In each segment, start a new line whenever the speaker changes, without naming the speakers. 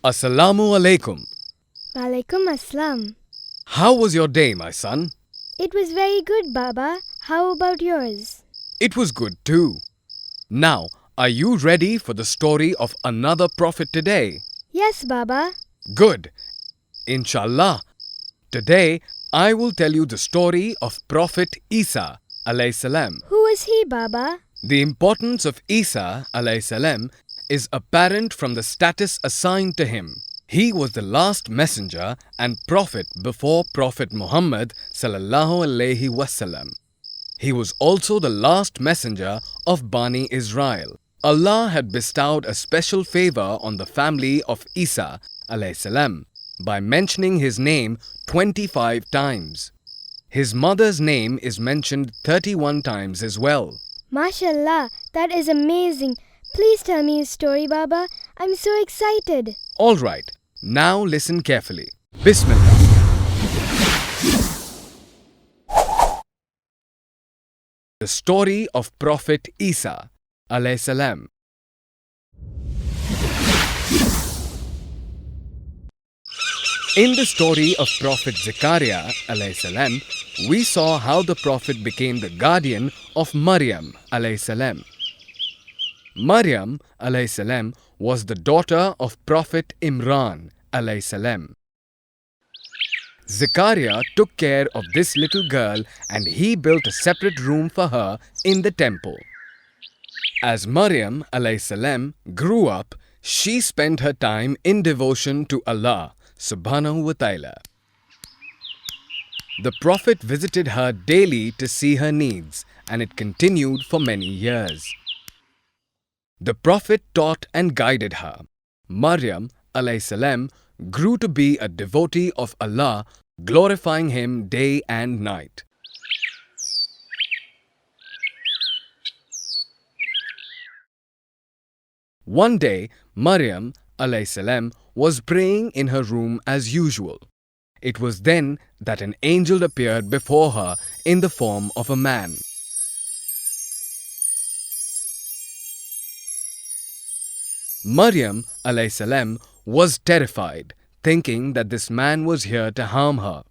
Assalamu-Alaikum.
Walaikum Assalam.
How was your day, my son?
It was very good, Baba. How about yours?
It was good too. Now, are you ready for the story of another prophet today?
Yes, Baba.
Good. Inshallah. Today, I will tell you the story of Prophet Isa alayhi salam.
Who is he, Baba?
The importance of Isa alayhi salam is apparent from the status assigned to him. He was the last messenger and prophet before Prophet Muhammad sallallahu alaihi wasallam. He was also the last messenger of Bani Israel. Allah had bestowed a special favor on the family of Isa alayhi salam by mentioning his name 25 times. His mother's name is mentioned 31 times as well.
MashaAllah, that is amazing. Please tell me his story, Baba. I'm so excited.
Alright, now listen carefully. Bismillah. The story of Prophet Isa alayhi salam. In the story of Prophet Zechariah alayhi salam, we saw how the Prophet became the guardian of Maryam alayhi salam. Maryam alayhi salam was the daughter of Prophet Imran alayhi salam. Zechariah took care of this little girl and he built a separate room for her in the temple. As Maryam alayhi salam grew up, she spent her time in devotion to Allah subhanahu wa ta'ala. The Prophet visited her daily to see her needs, and it continued for many years. The Prophet taught and guided her. Maryam alayhi salam grew to be a devotee of Allah, glorifying Him day and night. One day, Maryam alayhi salam was praying in her room as usual. It was then that an angel appeared before her in the form of a man. Maryam alayhi salam was terrified, thinking that this man was here to harm her.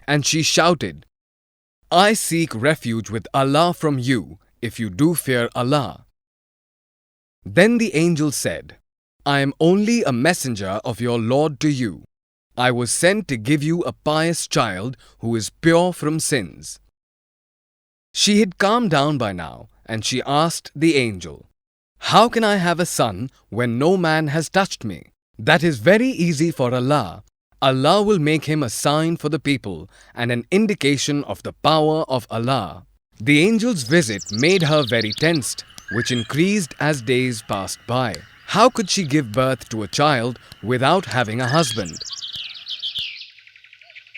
And she shouted, "I seek refuge with Allah from you, if you do fear Allah." Then the angel said, "I am only a messenger of your Lord to you. I was sent to give you a pious child who is pure from sins." She had calmed down by now, and she asked the angel, "How can I have a son when no man has touched me?" "That is very easy for Allah. Allah will make him a sign for the people and an indication of the power of Allah." The angel's visit made her very tensed, which increased as days passed by. How could she give birth to a child without having a husband?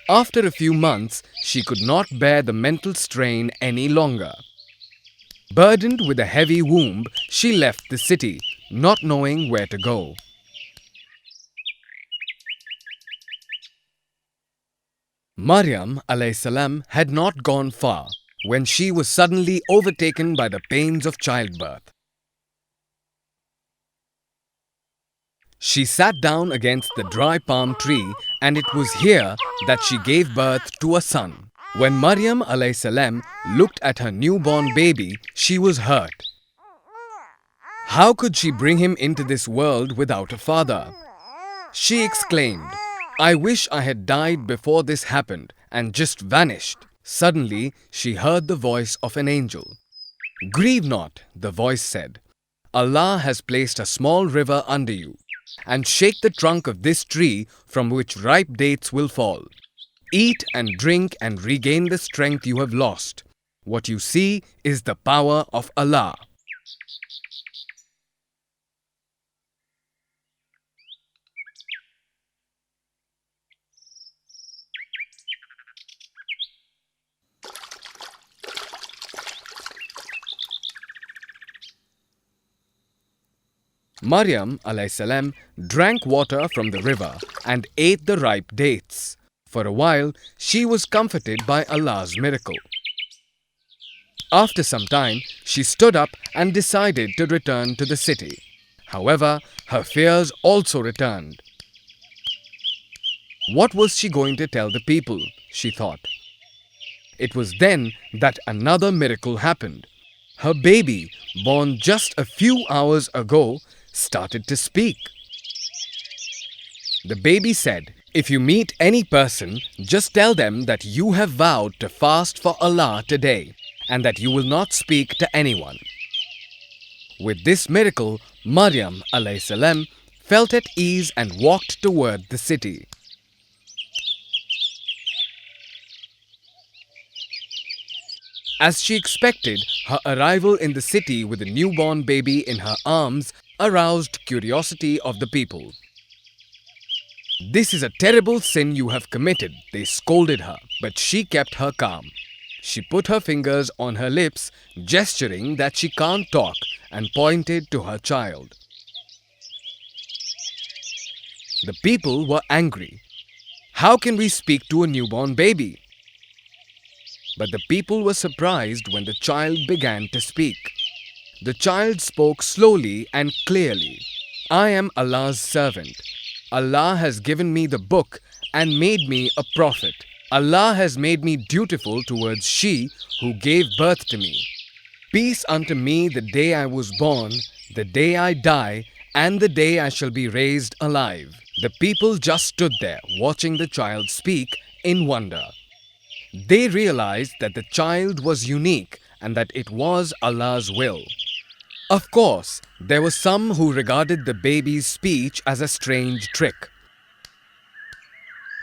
After a few months, she could not bear the mental strain any longer. Burdened with a heavy womb, she left the city, not knowing where to go. Maryam alayhi salam had not gone far when she was suddenly overtaken by the pains of childbirth. She sat down against the dry palm tree, and it was here that she gave birth to a son. When Maryam alayhi salam looked at her newborn baby, she was hurt. How could she bring him into this world without a father? She exclaimed, "I wish I had died before this happened and just vanished." Suddenly, she heard the voice of an angel. "Grieve not," the voice said. "Allah has placed a small river under you, and shake the trunk of this tree from which ripe dates will fall. Eat and drink and regain the strength you have lost. What you see is the power of Allah." Maryam alayhi salam drank water from the river and ate the ripe dates. For a while, she was comforted by Allah's miracle. After some time, she stood up and decided to return to the city. However, her fears also returned. What was she going to tell the people? She thought. It was then that another miracle happened. Her baby, born just a few hours ago, started to speak. The baby said, "If you meet any person, just tell them that you have vowed to fast for Allah today and that you will not speak to anyone." With this miracle, Maryam alayhi salam felt at ease and walked toward the city. As she expected, her arrival in the city with a newborn baby in her arms aroused curiosity of the people. "This is a terrible sin you have committed," they scolded her, but she kept her calm. She put her fingers on her lips, gesturing that she can't talk, and pointed to her child. The people were angry. "How can we speak to a newborn baby?" But the people were surprised when the child began to speak. The child spoke slowly and clearly. "I am Allah's servant. Allah has given me the book and made me a prophet. Allah has made me dutiful towards she who gave birth to me. Peace unto me the day I was born, the day I die, and the day I shall be raised alive." The people just stood there watching the child speak in wonder. They realized that the child was unique and that it was Allah's will. Of course, there were some who regarded the baby's speech as a strange trick.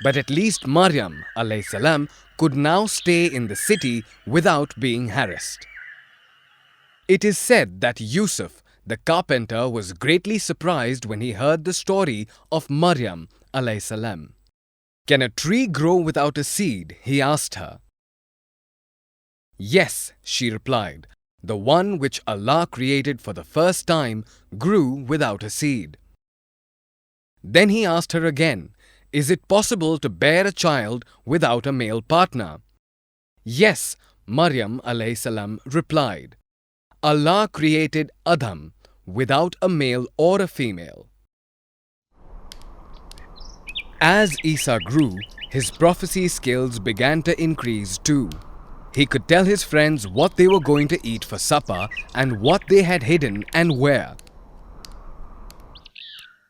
But at least Maryam alayhi salam could now stay in the city without being harassed. It is said that Yusuf, the carpenter, was greatly surprised when he heard the story of Maryam alayhi salam. "Can a tree grow without a seed?" he asked her. "Yes," she replied. "The one which Allah created for the first time grew without a seed." Then he asked her again, "Is it possible to bear a child without a male partner?" "Yes," Maryam alayhi salam replied. "Allah created Adam without a male or a female." As Isa grew, his prophecy skills began to increase too. He could tell his friends what they were going to eat for supper and what they had hidden and where.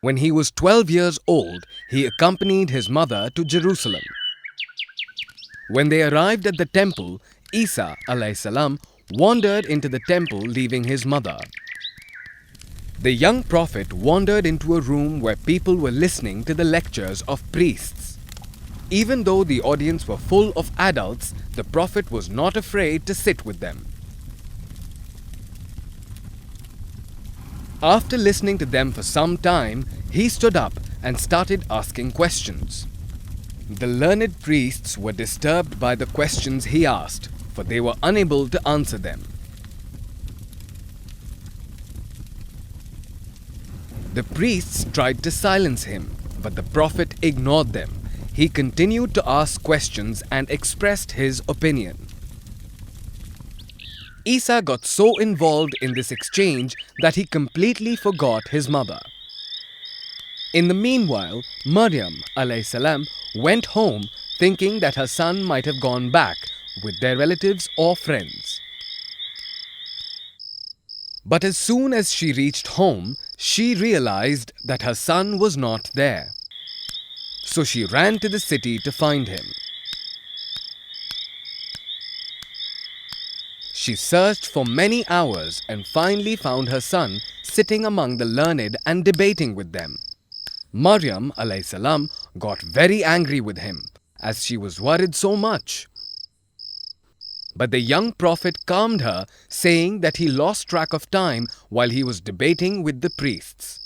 When he was 12 years old, he accompanied his mother to Jerusalem. When they arrived at the temple, Isa alayhi salam wandered into the temple leaving his mother. The young prophet wandered into a room where people were listening to the lectures of priests. Even though the audience were full of adults, the prophet was not afraid to sit with them. After listening to them for some time, he stood up and started asking questions. The learned priests were disturbed by the questions he asked, for they were unable to answer them. The priests tried to silence him, but the prophet ignored them. He continued to ask questions and expressed his opinion. Isa got so involved in this exchange that he completely forgot his mother. In the meanwhile, Maryam alayhi salam went home thinking that her son might have gone back with their relatives or friends. But as soon as she reached home, she realized that her son was not there. So she ran to the city to find him. She searched for many hours and finally found her son sitting among the learned and debating with them. Maryam alayhi salam got very angry with him as she was worried so much. But the young prophet calmed her, saying that he lost track of time while he was debating with the priests.